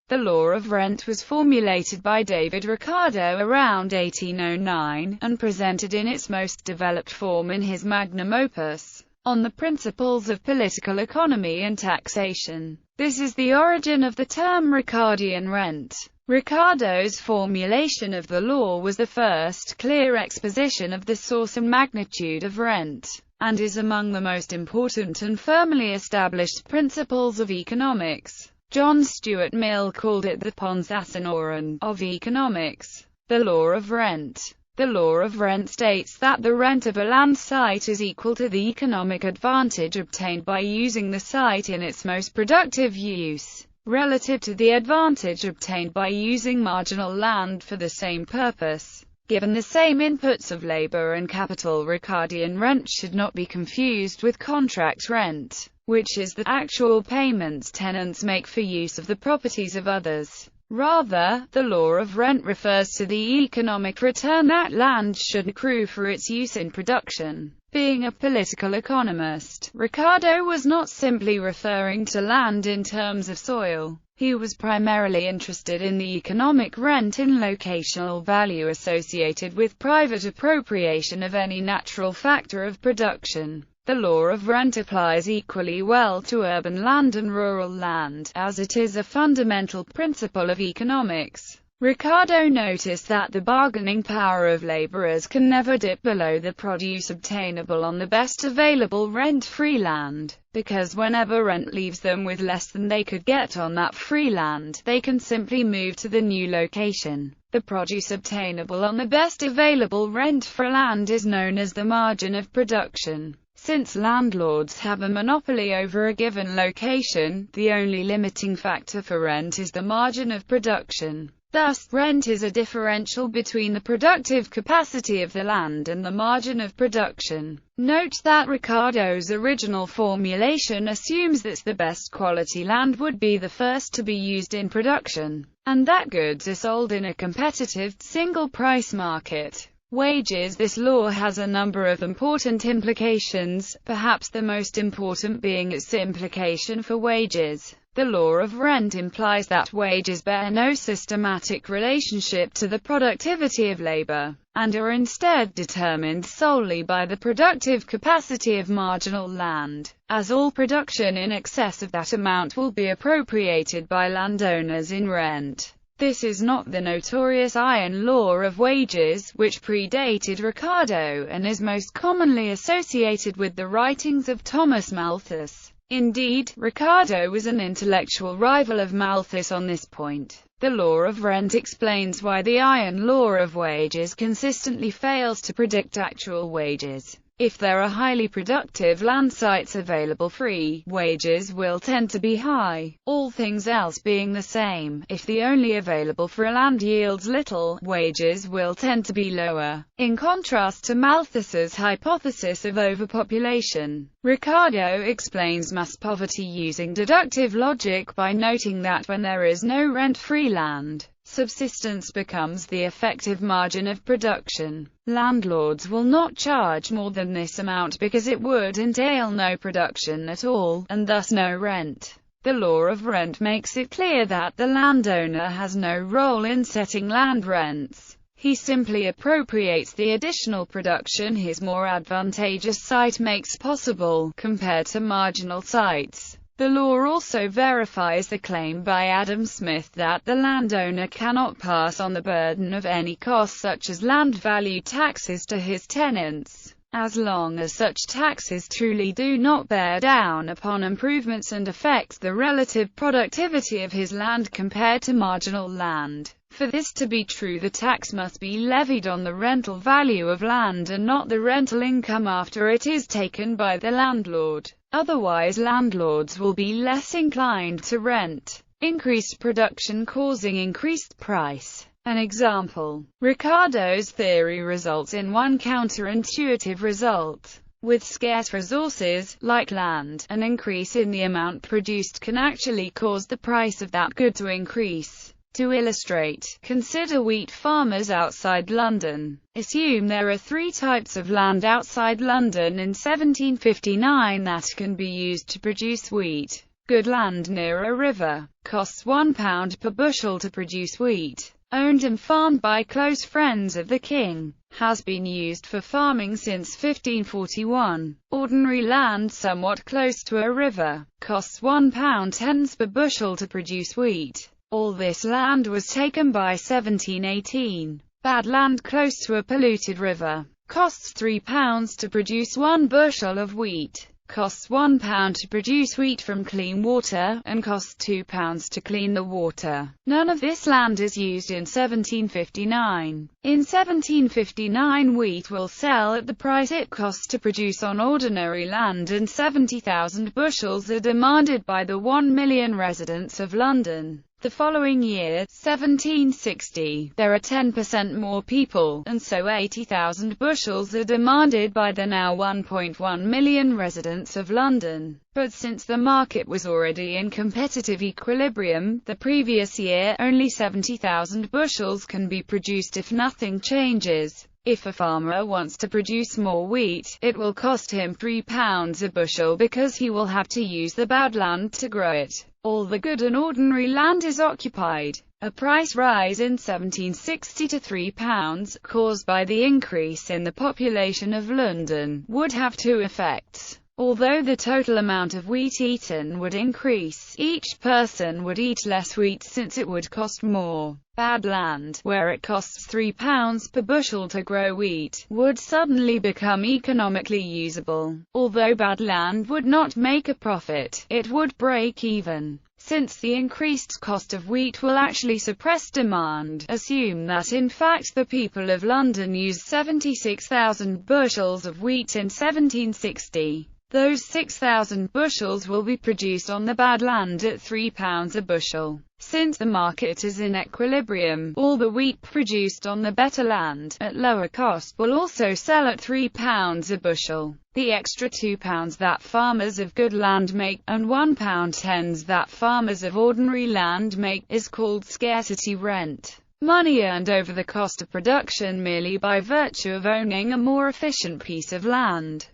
The law of rent was formulated by David Ricardo around 1809, and presented in its most developed form in his magnum opus, On the Principles of Political Economy and Taxation. This is the origin of the term Ricardian rent. Ricardo's formulation of the law was the first clear exposition of the source and magnitude of rent, and is among the most important and firmly established principles of economics. John Stuart Mill called it the pons asinorum of economics. The law of rent. The law of rent states that the rent of a land site is equal to the economic advantage obtained by using the site in its most productive use, relative to the advantage obtained by using marginal land for the same purpose. Given the same inputs of labor and capital, Ricardian rent should not be confused with contract rent, which is the actual payments tenants make for use of the properties of others. Rather, the law of rent refers to the economic return that land should accrue for its use in production. Being a political economist, Ricardo was not simply referring to land in terms of soil. He was primarily interested in the economic rent in locational value associated with private appropriation of any natural factor of production. The law of rent applies equally well to urban land and rural land, as it is a fundamental principle of economics. Ricardo noticed that the bargaining power of laborers can never dip below the produce obtainable on the best available rent-free land, because whenever rent leaves them with less than they could get on that free land, they can simply move to the new location. The produce obtainable on the best available rent-free land is known as the margin of production. Since landlords have a monopoly over a given location, the only limiting factor for rent is the margin of production. Thus, rent is a differential between the productive capacity of the land and the margin of production. Note that Ricardo's original formulation assumes that the best quality land would be the first to be used in production, and that goods are sold in a competitive, single-price market. Wages. This law has a number of important implications, perhaps the most important being its implication for wages. The law of rent implies that wages bear no systematic relationship to the productivity of labor, and are instead determined solely by the productive capacity of marginal land, as all production in excess of that amount will be appropriated by landowners in rent. This is not the notorious iron law of wages, which predated Ricardo, and is most commonly associated with the writings of Thomas Malthus. Indeed, Ricardo was an intellectual rival of Malthus on this point. The law of rent explains why the iron law of wages consistently fails to predict actual wages. If there are highly productive land sites available free, wages will tend to be high. All things else being the same, if the only available free land yields little, wages will tend to be lower. In contrast to Malthus's hypothesis of overpopulation, Ricardo explains mass poverty using deductive logic by noting that when there is no rent-free land, subsistence becomes the effective margin of production. Landlords will not charge more than this amount because it would entail no production at all, and thus no rent. The law of rent makes it clear that the landowner has no role in setting land rents. He simply appropriates the additional production his more advantageous site makes possible, compared to marginal sites. The law also verifies the claim by Adam Smith that the landowner cannot pass on the burden of any costs such as land value taxes to his tenants, as long as such taxes truly do not bear down upon improvements and affect the relative productivity of his land compared to marginal land. For this to be true, the tax must be levied on the rental value of land and not the rental income after it is taken by the landlord. Otherwise, landlords will be less inclined to rent. Increased production causing increased price. An example. Ricardo's theory results in one counterintuitive result. With scarce resources, like land, an increase in the amount produced can actually cause the price of that good to increase. To illustrate, consider wheat farmers outside London. Assume there are 3 types of land outside London in 1759 that can be used to produce wheat. Good land near a river costs £1 per bushel to produce wheat. Owned and farmed by close friends of the king. Has been used for farming since 1541. Ordinary land somewhat close to a river costs £1.10 per bushel to produce wheat. All this land was taken by 1718. Bad land close to a polluted river costs £3 to produce 1 bushel of wheat. Costs £1 to produce wheat from clean water, and costs £2 to clean the water. None of this land is used in 1759. In 1759 wheat will sell at the price it costs to produce on ordinary land, and 70,000 bushels are demanded by the 1 million residents of London. The following year, 1760, there are 10% more people, and so 80,000 bushels are demanded by the now 1.1 million residents of London. But since the market was already in competitive equilibrium, the previous year, only 70,000 bushels can be produced if nothing changes. If a farmer wants to produce more wheat, it will cost him £3 a bushel because he will have to use the bad land to grow it. All the good and ordinary land is occupied. A price rise in 1760 to £3, caused by the increase in the population of London, would have two effects. Although the total amount of wheat eaten would increase, each person would eat less wheat since it would cost more. Bad land, where it costs £3 per bushel to grow wheat, would suddenly become economically usable. Although bad land would not make a profit, it would break even. Since the increased cost of wheat will actually suppress demand, assume that in fact the people of London used 76,000 bushels of wheat in 1760. Those 6,000 bushels will be produced on the bad land at £3 a bushel. Since the market is in equilibrium, all the wheat produced on the better land, at lower cost, will also sell at £3 a bushel. The extra £2 that farmers of good land make, and £1.10 that farmers of ordinary land make, is called scarcity rent. Money earned over the cost of production merely by virtue of owning a more efficient piece of land.